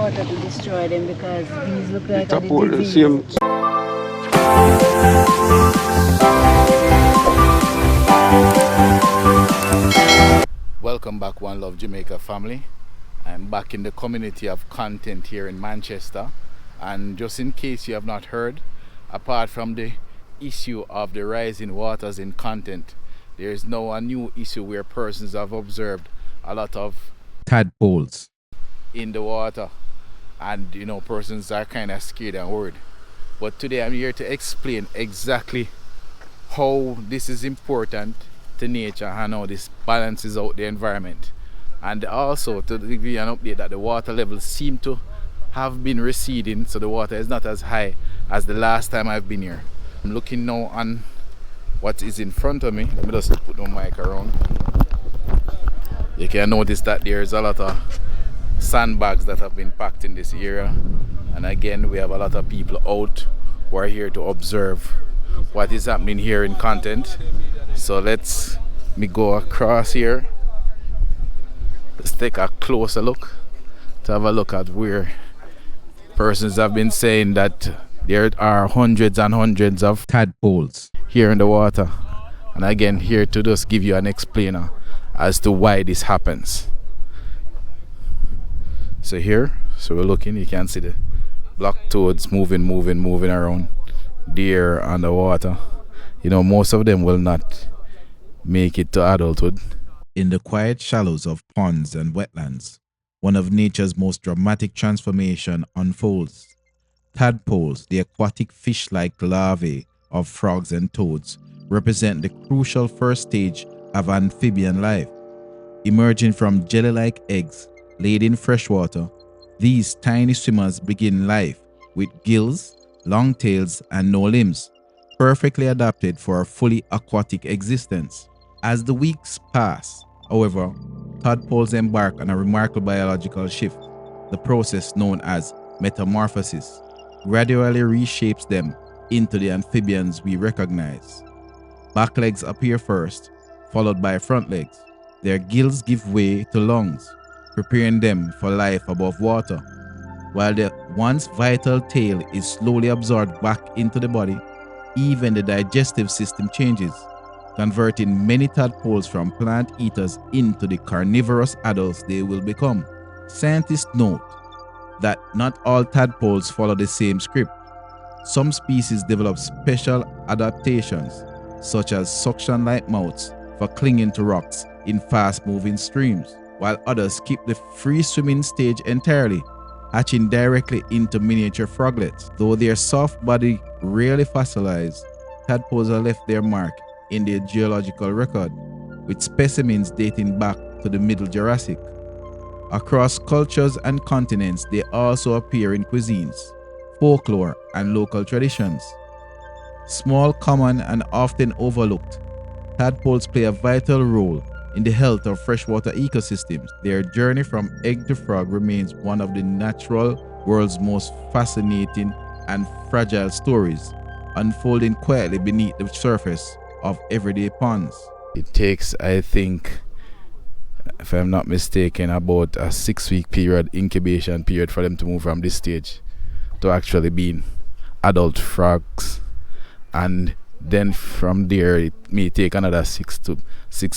water to destroy them because these look like a Tadpole, the disease. same. Welcome back, One Love Jamaica family. I'm back in the community of content here in Manchester, and just in case you have not heard, apart from the issue of the rising waters in content, there is now a new issue where persons have observed a lot of tadpoles in the water, and persons are kind of scared and worried. But today I'm here to explain exactly how this is important to nature and how this balances out the environment, and also to give you an update that the water levels seem to have been receding, so the water is not as high as the last time I've been here. I'm looking now on what is in front of me. Let me just put the mic around. You can notice that there's a lot of sandbags that have been packed in this area, and again we have a lot of people out who are here to observe what is happening here in content. So let's me go across here. Let's take a closer look to have a look at where persons have been saying that there are hundreds and hundreds of tadpoles here in the water, and again here to just give you an explainer as to why this happens. So we're looking, you can see the black toads moving around there on the water. Most of them will not make it to adulthood. in the quiet shallows of ponds and wetlands. One of nature's most dramatic transformation unfolds. Tadpoles, the aquatic fish-like larvae of frogs and toads, represent the crucial first stage of amphibian life. Emerging from jelly-like eggs laid in freshwater, these tiny swimmers begin life with gills, long tails, and no limbs, perfectly adapted for a fully aquatic existence. As the weeks pass, however, tadpoles embark on a remarkable biological shift. The process known as metamorphosis gradually reshapes them into the amphibians we recognize. Back legs appear first, followed by front legs. Their gills give way to lungs, preparing them for life above water, while the once vital tail is slowly absorbed back into the body. Even the digestive system changes, converting many tadpoles from plant eaters into the carnivorous adults they will become. Scientists note that not all tadpoles follow the same script. Some species develop special adaptations, such as suction-like mouths for clinging to rocks in fast-moving streams, while others skip the free-swimming stage entirely, hatching directly into miniature froglets. Though their soft body rarely fossilized, tadpoles have left their mark in the geological record, with specimens dating back to the Middle Jurassic. Across cultures and continents, they also appear in cuisines, folklore, and local traditions. Small, common, and often overlooked, tadpoles play a vital role in the health of freshwater ecosystems. Their journey from egg to frog remains one of the natural world's most fascinating and fragile stories, unfolding quietly beneath the surface of everyday ponds. It takes, I think, if I'm not mistaken, about a 6-week period, incubation period, for them to move from this stage to actually being adult frogs, and then from there it may take another 6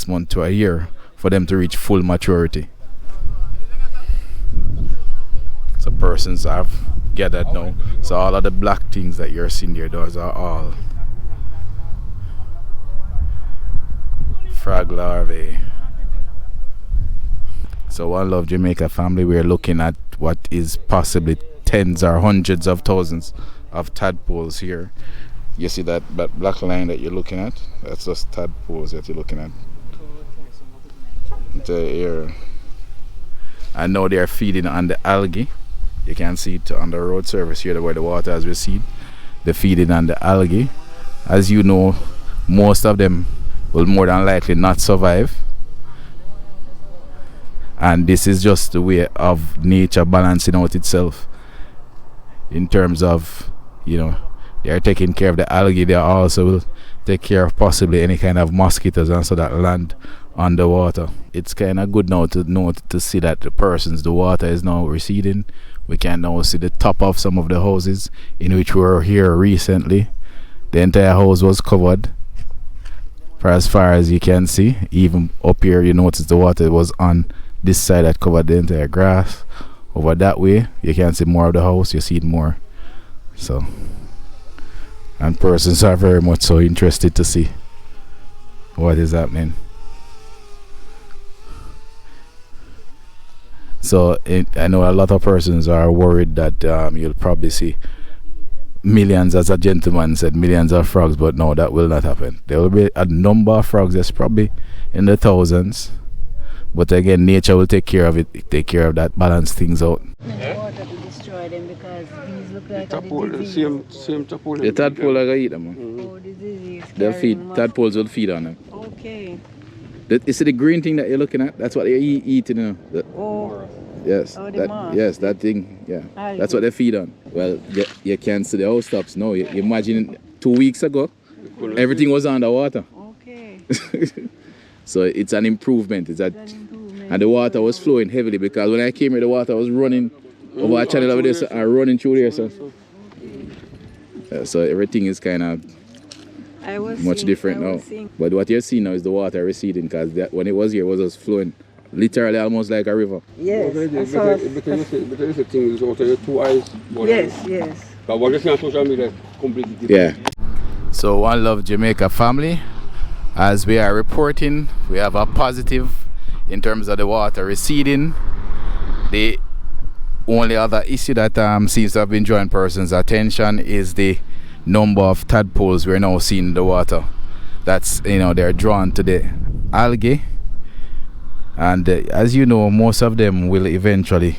months to a year for them to reach full maturity. So persons have gathered now. So all of the black things that you're seeing there, those are all frog larvae. So One Love Jamaica family, we're looking at what is possibly tens or hundreds of thousands of tadpoles here. You see that black line that you're looking at? That's just tadpoles that you're looking at. Here. And now they're feeding on the algae. You can see it on the road surface here where the water has receded. They're feeding on the algae. As you know, most of them will more than likely not survive. And this is just the way of nature balancing out itself in terms of, they are taking care of the algae. They also will take care of possibly any kind of mosquitoes, and so that land underwater. It's kind of good now to know to see that the water is now receding. We can now see the top of some of the houses in which we were here recently. The entire house was covered for as far as you can see. Even up here, you notice the water was on this side that covered the entire grass. Over that way, you can see more of the house. You see it more. So, and persons are very much so interested to see what is happening. So I know a lot of persons are worried that you'll probably see millions, as a gentleman said, millions of frogs, but no, that will not happen. There will be a number of frogs that's probably in the thousands, but again, nature will take care of it, take care of that, balance things out. The water to destroy them because these look like Same tadpole. The tadpole are gonna eat them, man. Oh, disease. They'll feed, tadpoles will feed on them. Okay. You see the green thing that you're looking at? That's what they're eating, you know. Oh. Yes, Oh, the moss. yes, that thing, yeah. Algae. That's what they feed on. Well, you can't see the house tops now. You imagine 2 weeks ago, everything was underwater. Okay. So it's an improvement. It's an improvement. And the water was flowing heavily because when I came here, the water was running over a channel over there and running through there. So everything is kind of much different now. But what you're seeing now is the water receding because when it was here, it was just flowing. Literally almost like a river. Yes. Because you see things out of your 2 eyes. Yes. But what you see on social media completely Yeah. different. So One Love Jamaica family, as we are reporting, we have a positive in terms of the water receding. The only other issue that seems to have been drawing persons' attention is the number of tadpoles we're now seeing in the water. That's, they're drawn to the algae. And as you know, most of them will eventually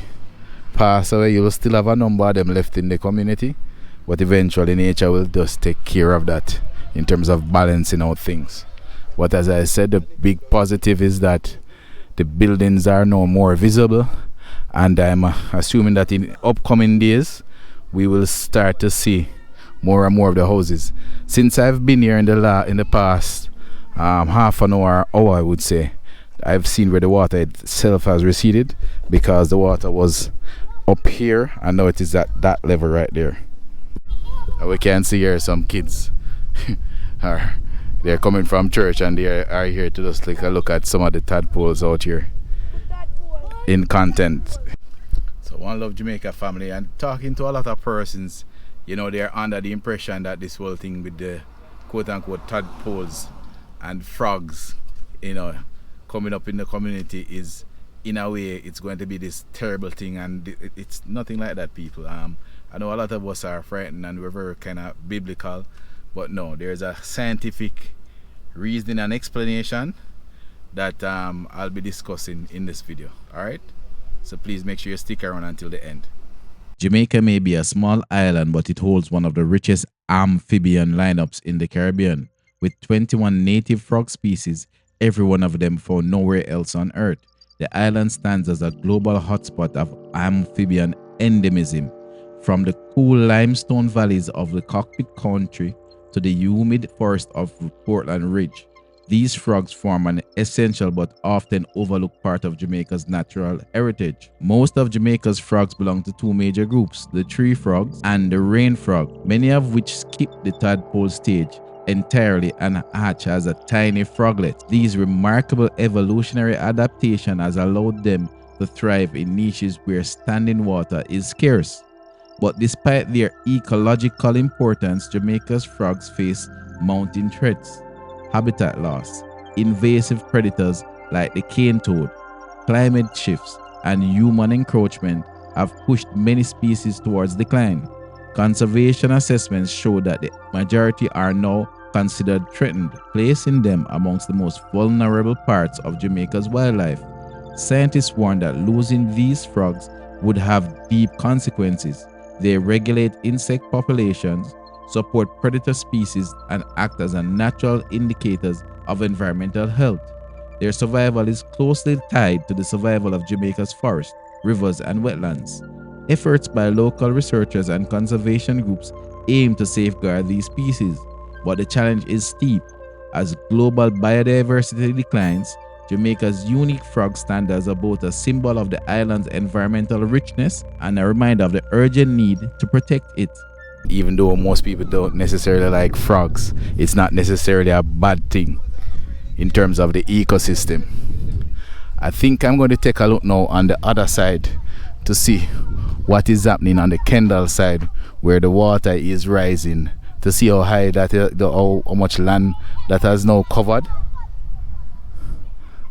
pass away. You will still have a number of them left in the community, but eventually nature will just take care of that in terms of balancing out things. But as I said, the big positive is that the buildings are now more visible, and I'm assuming that in upcoming days we will start to see more and more of the houses. Since I've been here in the past half an hour, I would say, I've seen where the water itself has receded because the water was up here and now it is at that level right there. And we can see here some kids they're coming from church and they are here to just take a look at some of the tadpoles out here in content. So One Love Jamaica family, and talking to a lot of persons, they're under the impression that this whole thing with the quote-unquote tadpoles and frogs coming up in the community is, in a way, it's going to be this terrible thing, and it's nothing like that, people. I know a lot of us are frightened and we're very kind of biblical, but no, there's a scientific reasoning and explanation that I'll be discussing in this video. Alright, so please make sure you stick around until the end. Jamaica may be a small island, but it holds one of the richest amphibian lineups in the Caribbean, with 21 native frog species, every one of them found nowhere else on Earth. The island stands as a global hotspot of amphibian endemism, from the cool limestone valleys of the Cockpit Country to the humid forest of Portland Ridge. These frogs form an essential but often overlooked part of Jamaica's natural heritage. Most of Jamaica's frogs belong to 2 major groups, the tree frogs and the rain frog, many of which skip the tadpole stage entirely and hatch as a tiny froglet. These remarkable evolutionary adaptation has allowed them to thrive in niches where standing water is scarce. But despite their ecological importance, Jamaica's frogs face mounting threats, habitat loss, invasive predators like the cane toad, climate shifts, and human encroachment have pushed many species towards decline. Conservation assessments show that the majority are now considered threatened, placing them amongst the most vulnerable parts of Jamaica's wildlife. Scientists warn that losing these frogs would have deep consequences. They regulate insect populations, support predator species, and act as a natural indicators of environmental health. Their survival is closely tied to the survival of Jamaica's forests, rivers, and wetlands. Efforts by local researchers and conservation groups aim to safeguard these species, but the challenge is steep. As global biodiversity declines, Jamaica's unique frog standards are both a symbol of the island's environmental richness and a reminder of the urgent need to protect it. Even though most people don't necessarily like frogs, it's not necessarily a bad thing in terms of the ecosystem. I think I'm going to take a look now on the other side to see what is happening on the Kendall side where the water is rising, to see how high that how much land that has now covered.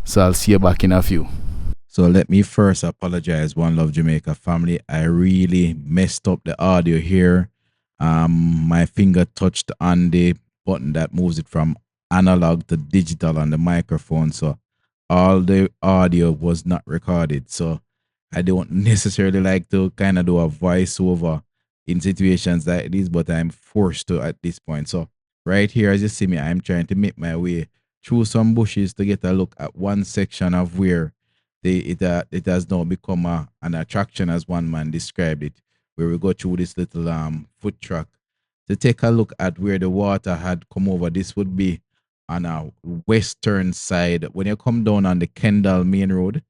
So I'll see you back in a few. So let me first apologize, One Love Jamaica family. I really messed up the audio here. My finger touched on the button that moves it from analog to digital on the microphone. So all the audio was not recorded. So I don't necessarily like to kind of do a voiceover in situations like this, but I'm forced to at this point. So right here, as you see me, I'm trying to make my way through some bushes to get a look at one section of where it has now become an attraction, as one man described it, where we go through this little foot track to take a look at where the water had come over. This would be on a western side. When you come down on the Kendall main road,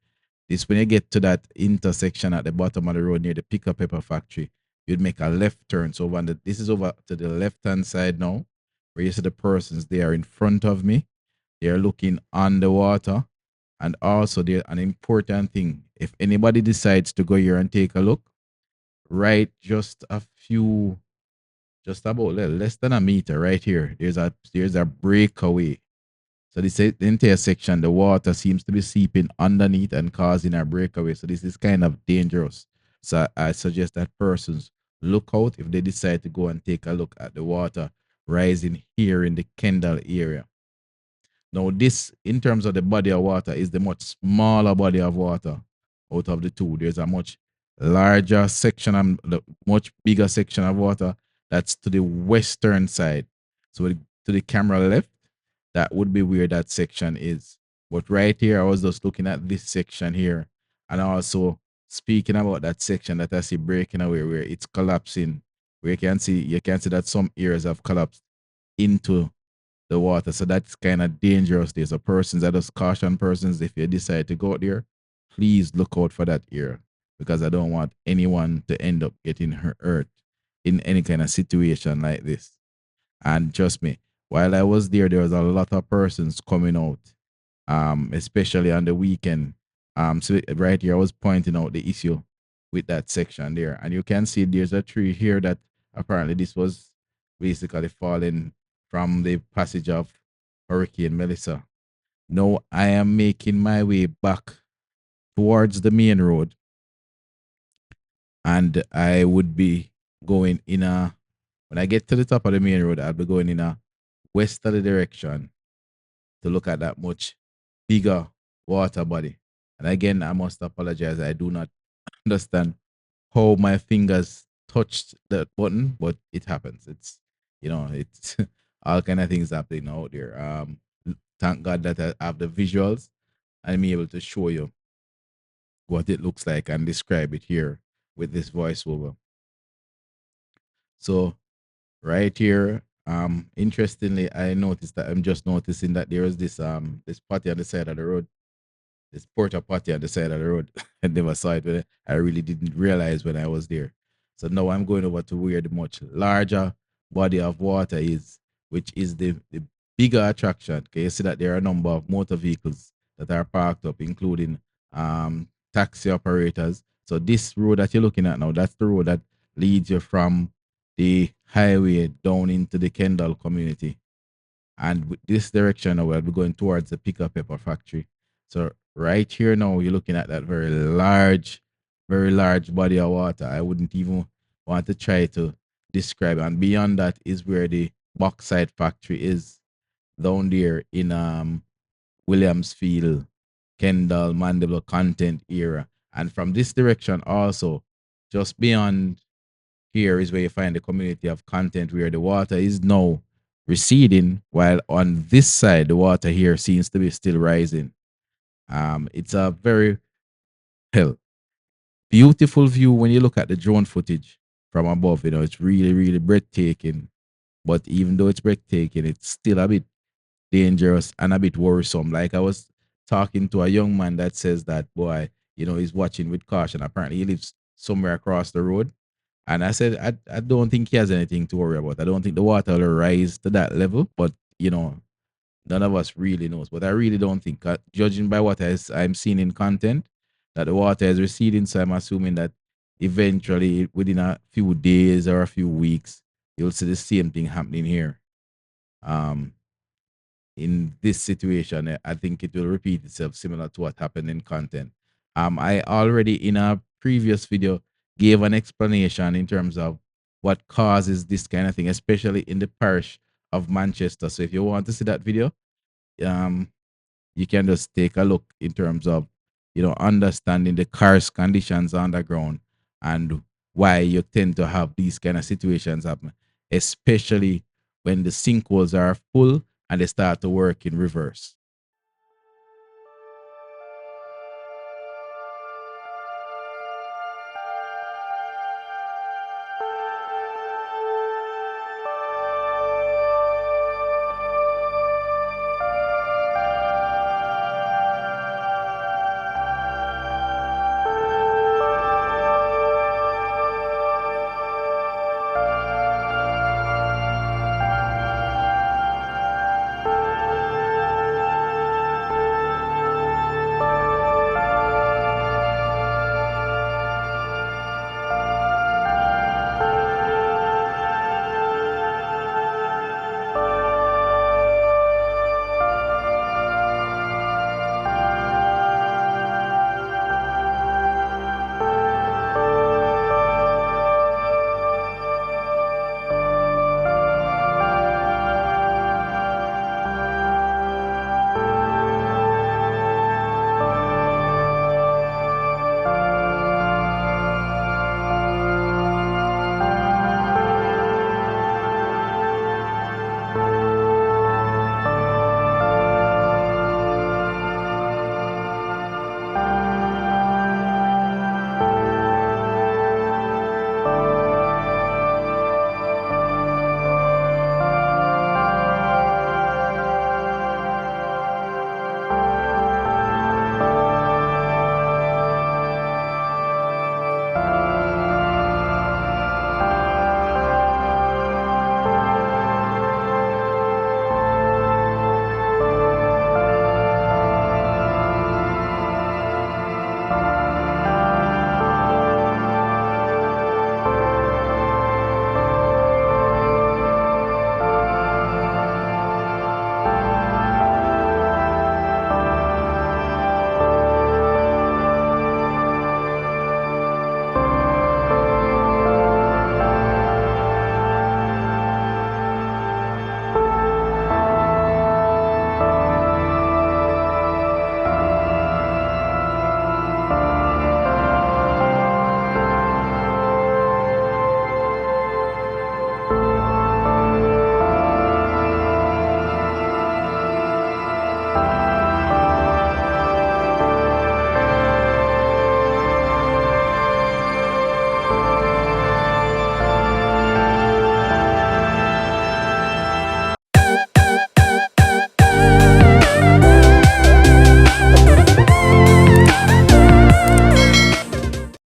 this when you get to that intersection at the bottom of the road near the Pick Pepper factory, you'd make a left turn. So this is over to the left hand side now, where you see the persons they are in front of me. They are looking on the water. And also, there an important thing. If anybody decides to go here and take a look, right, just a few, just about less than a meter right here. There's a breakaway. So this the entire section, the water seems to be seeping underneath and causing a breakaway. So this is kind of dangerous. So I suggest that persons look out if they decide to go and take a look at the water rising here in the Kendall area. Now, this, in terms of the body of water, is the much smaller body of water out of the two. There's a much larger section and the much bigger section of water that's to the western side. So to the camera left, that would be where that section is. But right here, I was just looking at this section here, and also speaking about that section that I see breaking away, where it's collapsing, where you can see that some areas have collapsed into the water. So that's kind of dangerous. There's a persons that just caution persons if you decide to go out there, please look out for that area, because I don't want anyone to end up getting hurt in any kind of situation like this. And trust me, while I was there was a lot of persons coming out, especially on the weekend. So right here, I was pointing out the issue with that section there, and you can see there's a tree here that apparently this was basically falling from the passage of Hurricane Melissa. Now I am making my way back towards the main road, and I would be going in a when I get to the top of the main road, I'll be going in a westerly direction to look at that much bigger water body. And again, I must apologize. I do not understand how my fingers touched that button, but it happens. It's all kind of things happening out there. Thank God that I have the visuals and I'm able to show you what it looks like and describe it here with this voiceover. So right here, interestingly, I noticed that I'm just noticing that there is this party on the side of the road, this porta potty on the side of the road. I never saw it, but I really didn't realize when I was there. So now I'm going over to where the much larger body of water is, which is the bigger attraction. Okay, you see that there are a number of motor vehicles that are parked up, including taxi operators. So this road that you're looking at now, that's the road that leads you from the highway down into the Kendal community. And with this direction now, we'll be going towards the Pick Pepper factory. So right here now, you're looking at that very large body of water. I wouldn't even want to try to describe. And beyond that is where the bauxite factory is, down there in Williamsfield, Kendall, Mandible Content area. And from this direction also, just beyond here is where you find the community of Content, where the water is now receding, while on this side the water here seems to be still rising. It's a very well, beautiful view when you look at the drone footage from above. It's really breathtaking. But even though it's breathtaking, it's still a bit dangerous and a bit worrisome. Like I was talking to a young man that says that boy, he's watching with caution. Apparently, he lives somewhere across the road. And I said, I don't think he has anything to worry about. I don't think the water will rise to that level, but none of us really knows. But I really don't think, judging by what I'm seeing in content, that the water is receding. So I'm assuming that eventually, within a few days or a few weeks, you'll see the same thing happening here. Um, in this situation, I think it will repeat itself, similar to what happened in content. I already in a previous video gave an explanation in terms of what causes this kind of thing, especially in the parish of Manchester. So if you want to see that video, um, you can just take a look in terms of understanding the karst conditions underground and why you tend to have these kind of situations happen, especially when the sinkholes are full and they start to work in reverse.